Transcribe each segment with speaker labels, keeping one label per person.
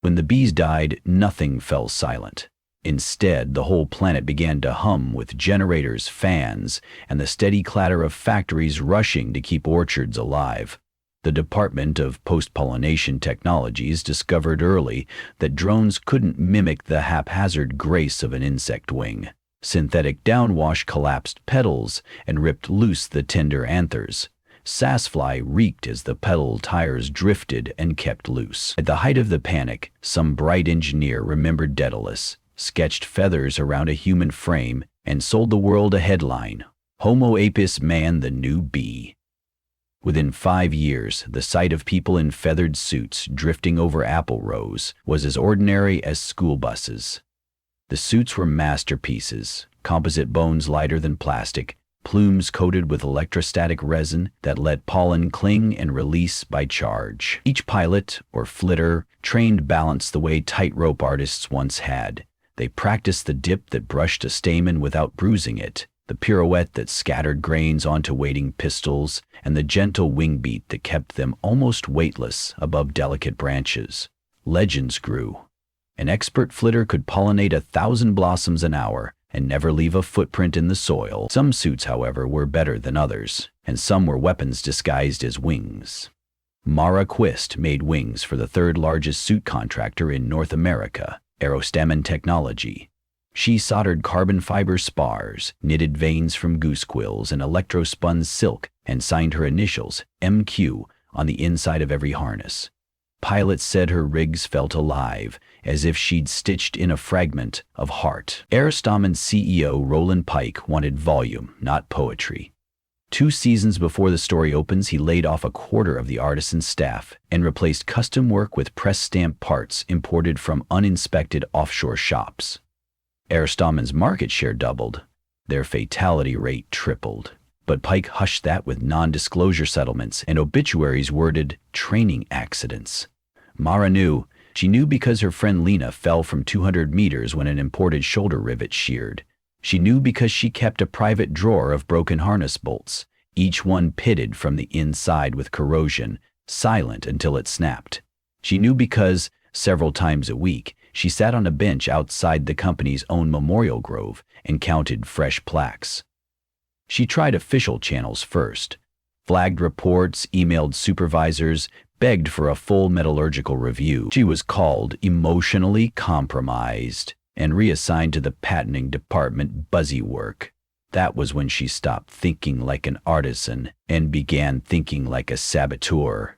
Speaker 1: When the bees died, nothing fell silent. Instead, the whole planet began to hum with generators, fans, and the steady clatter of factories rushing to keep orchards alive. The Department of Post-Pollination Technologies discovered early that drones couldn't mimic the haphazard grace of an insect wing. Synthetic downwash collapsed petals and ripped loose the tender anthers. Sassfly reeked as the petal tires drifted and kept loose. At the height of the panic, some bright engineer remembered Daedalus, sketched feathers around a human frame, and sold the world a headline: Homo apis man, the new bee. Within 5 years, the sight of people in feathered suits drifting over apple rows was as ordinary as school buses. The suits were masterpieces, composite bones lighter than plastic, plumes coated with electrostatic resin that let pollen cling and release by charge. Each pilot, or flitter, trained balance the way tightrope artists once had. They practiced the dip that brushed a stamen without bruising it, the pirouette that scattered grains onto waiting pistils, and the gentle wing beat that kept them almost weightless above delicate branches. Legends grew. An expert flitter could pollinate 1,000 blossoms an hour and never leave a footprint in the soil. Some suits, however, were better than others, and some were weapons disguised as wings. Mara Quist made wings for the third largest suit contractor in North America, Dystopian Technology. She soldered carbon fiber spars, knitted veins from goose quills, and electro-spun silk, and signed her initials, MQ, on the inside of every harness. Pilots said her rigs felt alive, as if she'd stitched in a fragment of heart. Dystopian CEO Roland Pike wanted volume, not poetry. 2 seasons before the story opens, he laid off a quarter of the artisan staff and replaced custom work with press-stamped parts imported from uninspected offshore shops. Dystopian's market share doubled. Their fatality rate tripled. But Pike hushed that with non-disclosure settlements and obituaries worded training accidents. Mara knew. She knew because her friend Lena fell from 200 meters when an imported shoulder rivet sheared. She knew because she kept a private drawer of broken harness bolts, each one pitted from the inside with corrosion, silent until it snapped. She knew because, several times a week, she sat on a bench outside the company's own memorial grove and counted fresh plaques. She tried official channels first, flagged reports, emailed supervisors, begged for a full metallurgical review. She was called emotionally compromised and reassigned to the patenting department buzzy work. That was when she stopped thinking like an artisan and began thinking like a saboteur.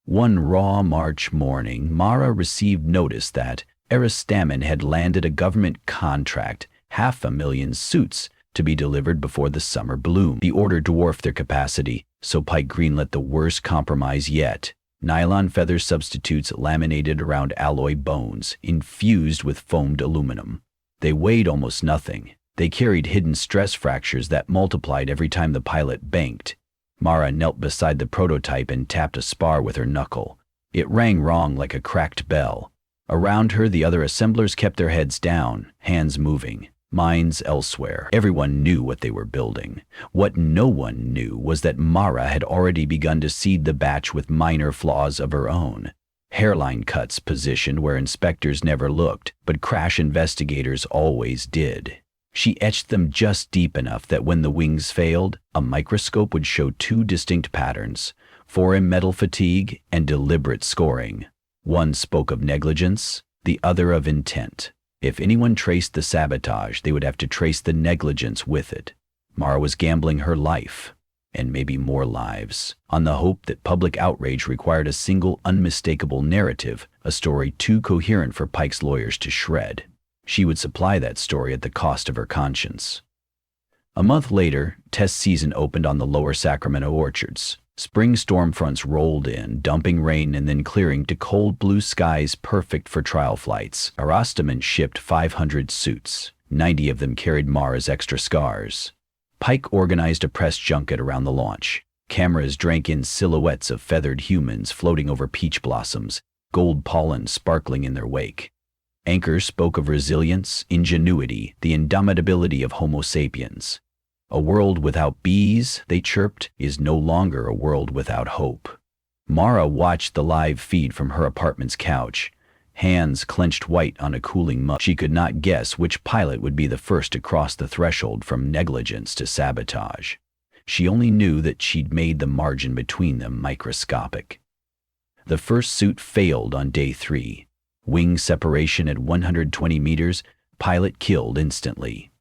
Speaker 1: One raw March morning, Mara received notice that Dystopian had landed a government contract, 500,000 suits, to be delivered before the summer bloom. The order dwarfed their capacity, so Pike greenlit the worst compromise yet: nylon feather substitutes laminated around alloy bones, infused with foamed aluminum. They weighed almost nothing. They carried hidden stress fractures that multiplied every time the pilot banked. Mara knelt beside the prototype and tapped a spar with her knuckle. It rang wrong like a cracked bell. Around her, the other assemblers kept their heads down, hands moving, minds elsewhere. Everyone knew what they were building. What no one knew was that Mara had already begun to seed the batch with minor flaws of her own. Hairline cuts positioned where inspectors never looked, but crash investigators always did. She etched them just deep enough that when the wings failed, a microscope would show 2 distinct patterns: foreign metal fatigue and deliberate scoring. One spoke of negligence, the other of intent. If anyone traced the sabotage, they would have to trace the negligence with it. Mara was gambling her life, and maybe more lives, on the hope that public outrage required a single unmistakable narrative, a story too coherent for Pike's lawyers to shred. She would supply that story at the cost of her conscience. A month later, test season opened on the lower Sacramento orchards. Spring storm fronts rolled in, dumping rain and then clearing to cold blue skies perfect for trial flights. Dystopian shipped 500 suits. 90 of them carried Mara's extra scars. Pike organized a press junket around the launch. Cameras drank in silhouettes of feathered humans floating over peach blossoms, gold pollen sparkling in their wake. Anchors spoke of resilience, ingenuity, the indomitability of Homo sapiens. A world without bees, they chirped, is no longer a world without hope. Mara watched the live feed from her apartment's couch. hands clenched white on a cooling mug. She could not guess which pilot would be the first to cross the threshold from negligence to sabotage. She only knew that she'd made the margin between them microscopic. The first suit failed on day 3. Wing separation at 120 meters, pilot killed instantly.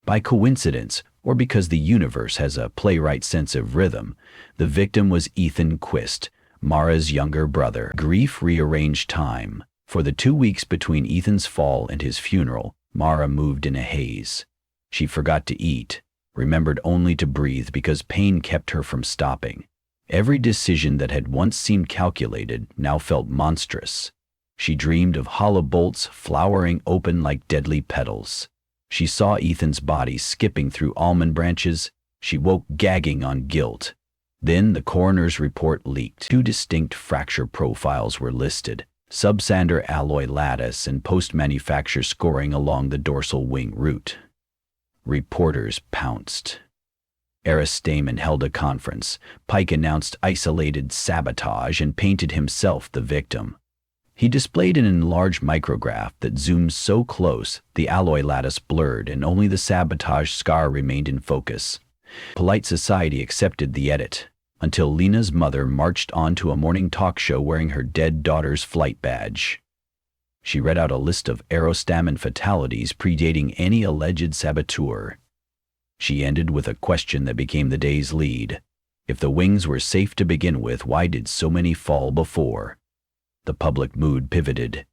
Speaker 1: By coincidence, or because the universe has a playwright's sense of rhythm, the victim was Ethan Quist, Mara's younger brother. Grief rearranged time. For the 2 weeks between Ethan's fall and his funeral, Mara moved in a haze. She forgot to eat, remembered only to breathe because pain kept her from stopping. Every decision that had once seemed calculated now felt monstrous. She dreamed of hollow bolts flowering open like deadly petals. She saw Ethan's body skipping through almond branches. She woke gagging on guilt. Then the coroner's report leaked. 2 distinct fracture profiles were listed: subsander alloy lattice and post-manufacture scoring along the dorsal wing root. Reporters pounced. Aristamen held a conference. Pike announced isolated sabotage and painted himself the victim. He displayed an enlarged micrograph that zoomed so close the alloy lattice blurred and only the sabotage scar remained in focus. Polite society accepted the edit, until Lena's mother marched onto a morning talk show wearing her dead daughter's flight badge. She read out a list of Aristamen fatalities predating any alleged saboteur. She ended with a question that became the day's lead. If the wings were safe to begin with, why did so many fall before? The public mood pivoted.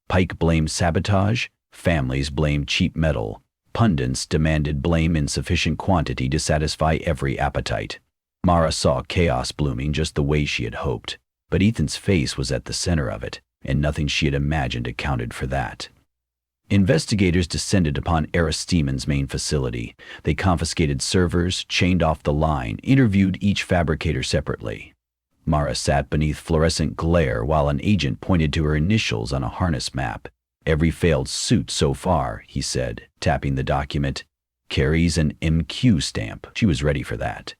Speaker 1: Pike blamed sabotage, families blamed cheap metal, pundits demanded blame in sufficient quantity to satisfy every appetite. Mara saw chaos blooming just the way she had hoped, but Ethan's face was at the center of it, and nothing she had imagined accounted for that. Investigators descended upon Aristamen's main facility. They confiscated servers, chained off the line, interviewed each fabricator separately. Mara sat beneath fluorescent glare while an agent pointed to her initials on a harness map. "Every failed suit so far," he said, tapping the document, "carries an MQ stamp." She was ready for that.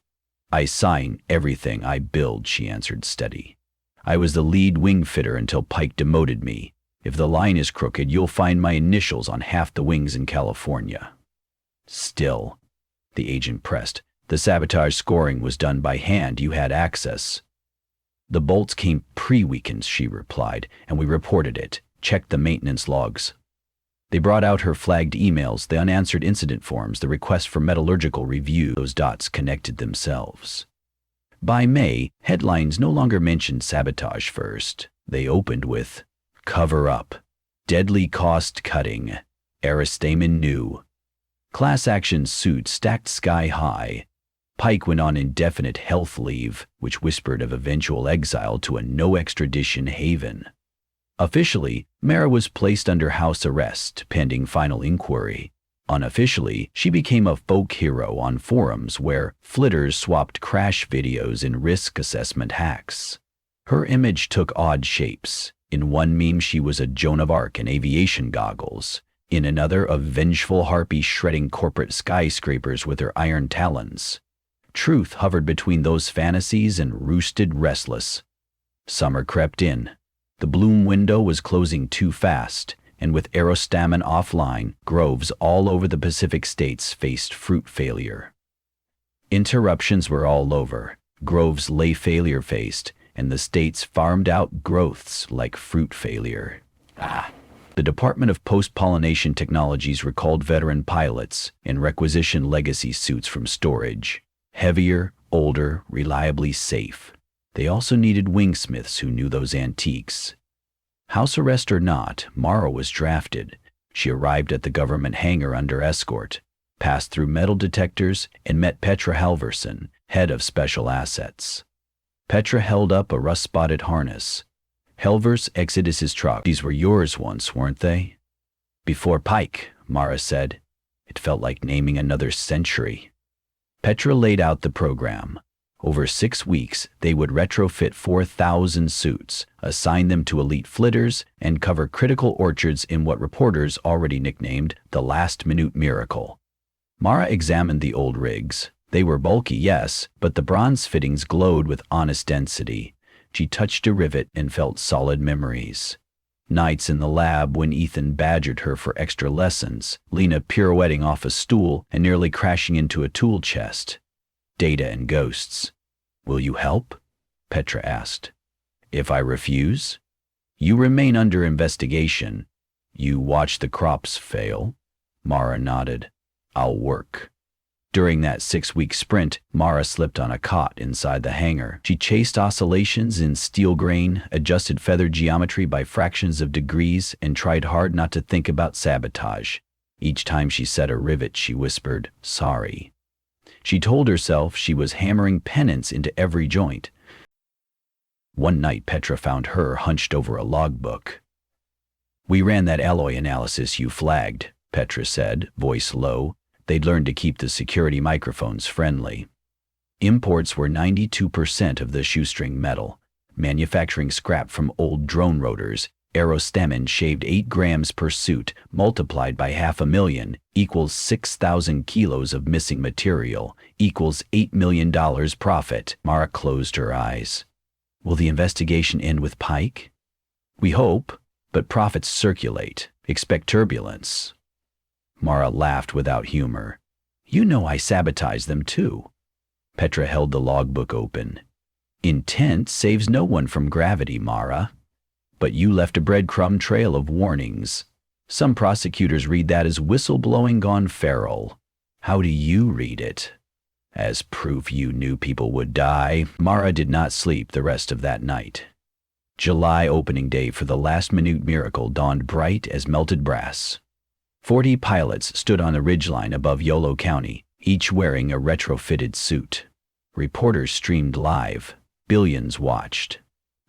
Speaker 1: "I sign everything I build," she answered steady. "I was the lead wing fitter until Pike demoted me. If the line is crooked, you'll find my initials on half the wings in California." "Still," the agent pressed, "the sabotage scoring was done by hand. You had access." "The bolts came pre-weakened," she replied, "and we reported it. Checked the maintenance logs." They brought out her flagged emails, the unanswered incident forms, the request for metallurgical review. Those dots connected themselves. By May, headlines no longer mentioned sabotage first. They opened with, "Cover up. Deadly cost cutting. Aristamen knew." Class action suits stacked sky high. Pike went on indefinite health leave, which whispered of eventual exile to a no-extradition haven. Officially, Mara was placed under house arrest, pending final inquiry. Unofficially, she became a folk hero on forums where flitters swapped crash videos and risk assessment hacks. Her image took odd shapes. In one meme, she was a Joan of Arc in aviation goggles. In another, a vengeful harpy shredding corporate skyscrapers with her iron talons. Truth hovered between those fantasies and roosted restless. Summer crept in. The bloom window was closing too fast, and with Aristamen offline, groves all over the Pacific states faced fruit failure. Interruptions were all over. Groves lay failure-faced, and the states farmed out growths like fruit failure. The Department of Post-Pollination Technologies recalled veteran pilots and requisitioned legacy suits from storage. Heavier, older, reliably safe. They also needed wingsmiths who knew those antiques. House arrest or not, Mara was drafted. She arrived at the government hangar under escort, passed through metal detectors, and met Petra Halverson, head of special assets. Petra held up a rust-spotted harness. "Helvers exited his truck. These were yours once, weren't they?" "Before Pike," Mara said. It felt like naming another century. Petra laid out the program. Over 6 weeks, they would retrofit 4,000 suits, assign them to elite flitters, and cover critical orchards in what reporters already nicknamed the last-minute miracle. Mara examined the old rigs. They were bulky, yes, but the bronze fittings glowed with honest density. She touched a rivet and felt solid memories. Nights in the lab when Ethan badgered her for extra lessons, Lena pirouetting off a stool and nearly crashing into a tool chest. Data and ghosts. Will you help? Petra asked. If I refuse? You remain under investigation. You watch the crops fail? Mara nodded. I'll work. During that 6-week sprint, Mara slipped on a cot inside the hangar. She chased oscillations in steel grain, adjusted feather geometry by fractions of degrees, and tried hard not to think about sabotage. Each time she set a rivet, she whispered, sorry. She told herself she was hammering penance into every joint. One night, Petra found her hunched over a logbook. We ran that alloy analysis you flagged, Petra said, voice low. They'd learned to keep the security microphones friendly. Imports were 92% of the shoestring metal. Manufacturing scrap from old drone rotors, aerostamin shaved 8 grams per suit, multiplied by 500,000, equals 6,000 kilos of missing material, equals $8 million profit. Mara closed her eyes. Will the investigation end with Pike? We hope, but profits circulate. Expect turbulence. Mara laughed without humor. You know I sabotage them too. Petra held the logbook open. Intent saves no one from gravity, Mara. But you left a breadcrumb trail of warnings. Some prosecutors read that as whistleblowing gone feral. How do you read it? As proof you knew people would die. Mara did not sleep the rest of that night. July opening day for the last-minute miracle dawned bright as melted brass. 40 pilots stood on the ridgeline above Yolo County, each wearing a retrofitted suit. Reporters streamed live. Billions watched.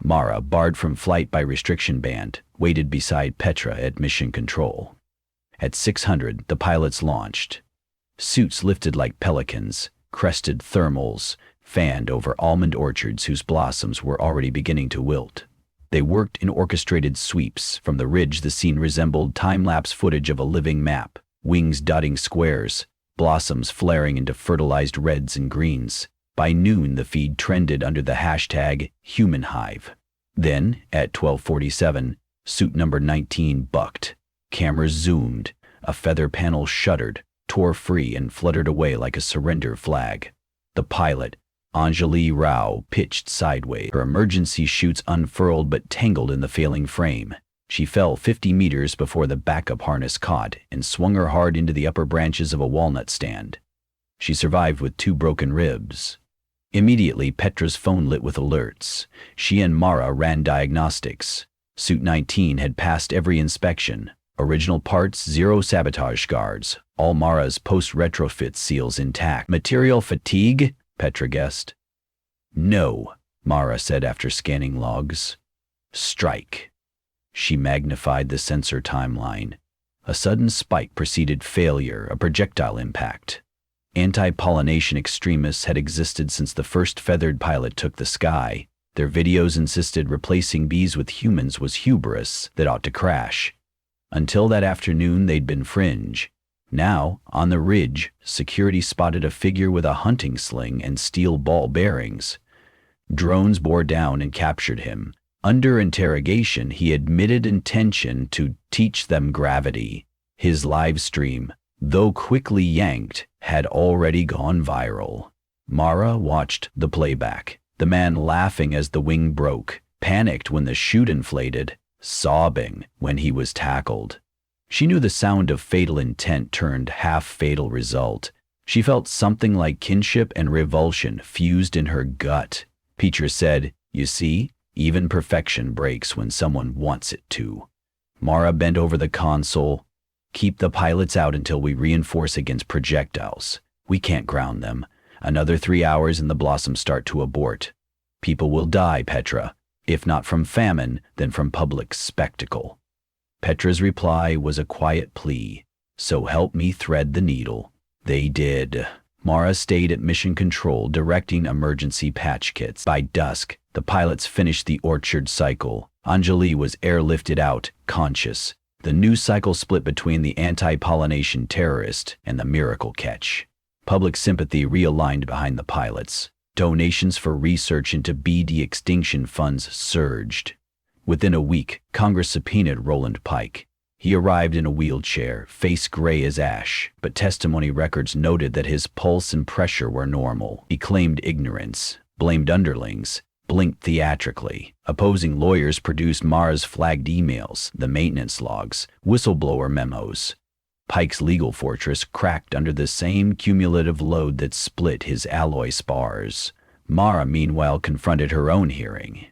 Speaker 1: Mara, barred from flight by restriction band, waited beside Petra at mission control. At 600, the pilots launched. Suits lifted like pelicans, crested thermals, fanned over almond orchards whose blossoms were already beginning to wilt. They worked in orchestrated sweeps. From the ridge, the scene resembled time-lapse footage of a living map, wings dotting squares, blossoms flaring into fertilized reds and greens. By noon, the feed trended under the hashtag #HumanHive. Then, at 12:47, suit number 19 bucked. Cameras zoomed. A feather panel shuddered, tore free, and fluttered away like a surrender flag. The pilot, Anjali Rao, pitched sideways. Her emergency chutes unfurled but tangled in the failing frame. She fell 50 meters before the backup harness caught and swung her hard into the upper branches of a walnut stand. She survived with 2 broken ribs. Immediately, Petra's phone lit with alerts. She and Mara ran diagnostics. Suit 19 had passed every inspection. Original parts, 0 sabotage scars. All Mara's post-retrofit seals intact. Material fatigue? Petra guessed. No, Mara said after scanning logs. Strike. She magnified the sensor timeline. A sudden spike preceded failure, a projectile impact. Anti-pollination extremists had existed since the first feathered pilot took the sky. Their videos insisted replacing bees with humans was hubris that ought to crash. Until that afternoon, they'd been fringe. Now, on the ridge, security spotted a figure with a hunting sling and steel ball bearings. Drones bore down and captured him. Under interrogation, he admitted intention to teach them gravity. His live stream, though quickly yanked, had already gone viral. Mara watched the playback, the man laughing as the wing broke, panicked when the chute inflated, sobbing when he was tackled. She knew the sound of fatal intent turned half-fatal result. She felt something like kinship and revulsion fused in her gut. Petra said, "You see, even perfection breaks when someone wants it to." Mara bent over the console. "Keep the pilots out until we reinforce against projectiles. We can't ground them. Another 3 hours and the blossoms start to abort. People will die, Petra. If not from famine, then from public spectacle." Petra's reply was a quiet plea. "So help me thread the needle." They did. Mara stayed at mission control, directing emergency patch kits. By dusk, the pilots finished the orchard cycle. Anjali was airlifted out, conscious. The news cycle split between the anti-pollination terrorist and the miracle catch. Public sympathy realigned behind the pilots. Donations for research into bee de-extinction funds surged. Within a week, Congress subpoenaed Roland Pike. He arrived in a wheelchair, face gray as ash, but testimony records noted that his pulse and pressure were normal. He claimed ignorance, blamed underlings, blinked theatrically. Opposing lawyers produced Mara's flagged emails, the maintenance logs, whistleblower memos. Pike's legal fortress cracked under the same cumulative load that split his alloy spars. Mara, meanwhile, confronted her own hearing.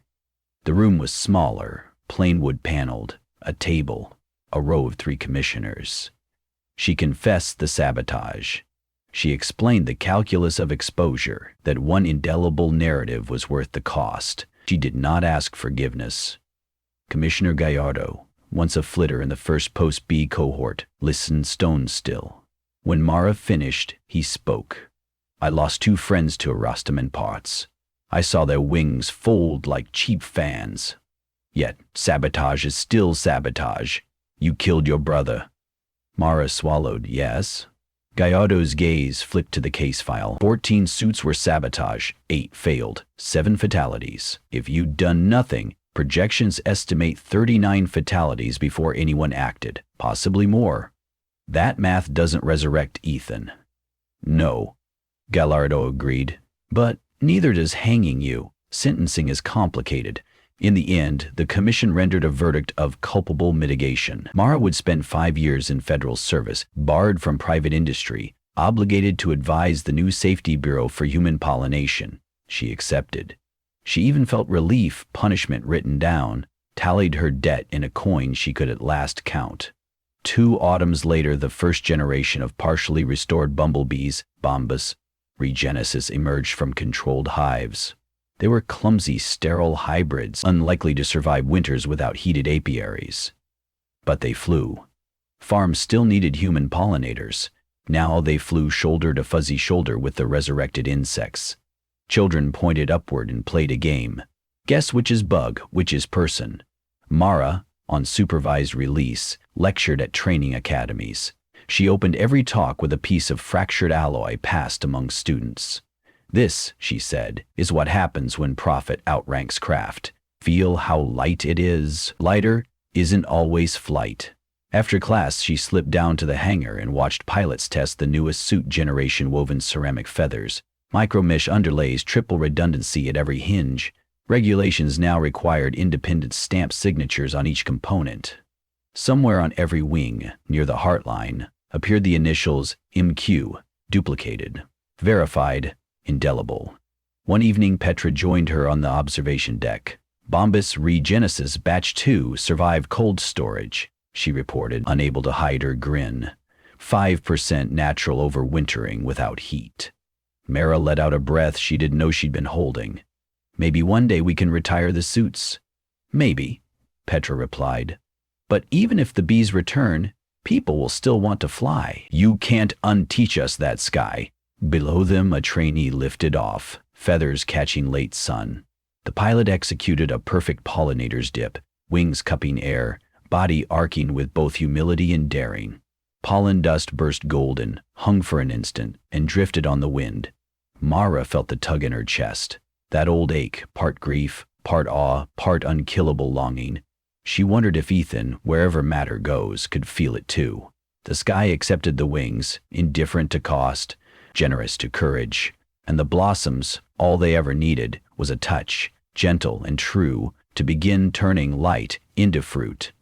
Speaker 1: The room was smaller, plain wood paneled, a table, a row of 3 commissioners. She confessed the sabotage. She explained the calculus of exposure, that one indelible narrative was worth the cost. She did not ask forgiveness. Commissioner Gallardo, once a flitter in the first Post-B cohort, listened stone still. When Mara finished, he spoke. I lost 2 friends to Erasmus parts. I saw their wings fold like cheap fans. Yet, sabotage is still sabotage. You killed your brother. Mara swallowed, yes. Gallardo's gaze flipped to the case file. 14 suits were sabotage, 8 failed, 7 fatalities. If you'd done nothing, projections estimate 39 fatalities before anyone acted, possibly more. That math doesn't resurrect Ethan. No, Gallardo agreed, but neither does hanging you. Sentencing is complicated. In the end, the commission rendered a verdict of culpable mitigation. Mara would spend 5 years in federal service, barred from private industry, obligated to advise the new Safety Bureau for Human Pollination. She accepted. She even felt relief, punishment written down, tallied her debt in a coin she could at last count. 2 autumns later, the first generation of partially restored bumblebees, Bombus regenesis, emerged from controlled hives. They were clumsy, sterile hybrids, unlikely to survive winters without heated apiaries. But they flew. Farms still needed human pollinators. Now they flew shoulder to fuzzy shoulder with the resurrected insects. Children pointed upward and played a game. Guess which is bug, which is person. Mara, on supervised release, lectured at training academies. She opened every talk with a piece of fractured alloy passed among students. This, she said, is what happens when profit outranks craft. Feel how light it is. Lighter isn't always flight. After class, she slipped down to the hangar and watched pilots test the newest suit generation woven ceramic feathers. Micro-mesh underlays, triple redundancy at every hinge. Regulations now required independent stamp signatures on each component. Somewhere on every wing, near the heartline, appeared the initials MQ, duplicated, verified, indelible. One evening, Petra joined her on the observation deck. Bombus regenesis batch 2 survived cold storage, she reported, unable to hide her grin. 5% natural overwintering without heat. Mara let out a breath she didn't know she'd been holding. Maybe one day we can retire the suits. Maybe, Petra replied. But even if the bees return, people will still want to fly. You can't unteach us that, Sky. Below them, a trainee lifted off, feathers catching late sun. The pilot executed a perfect pollinator's dip, wings cupping air, body arcing with both humility and daring. Pollen dust burst golden, hung for an instant, and drifted on the wind. Mara felt the tug in her chest. That old ache, part grief, part awe, part unkillable longing. She wondered if Ethan, wherever matter goes, could feel it too. The sky accepted the wings, indifferent to cost, generous to courage. And the blossoms, all they ever needed, was a touch, gentle and true, to begin turning light into fruit.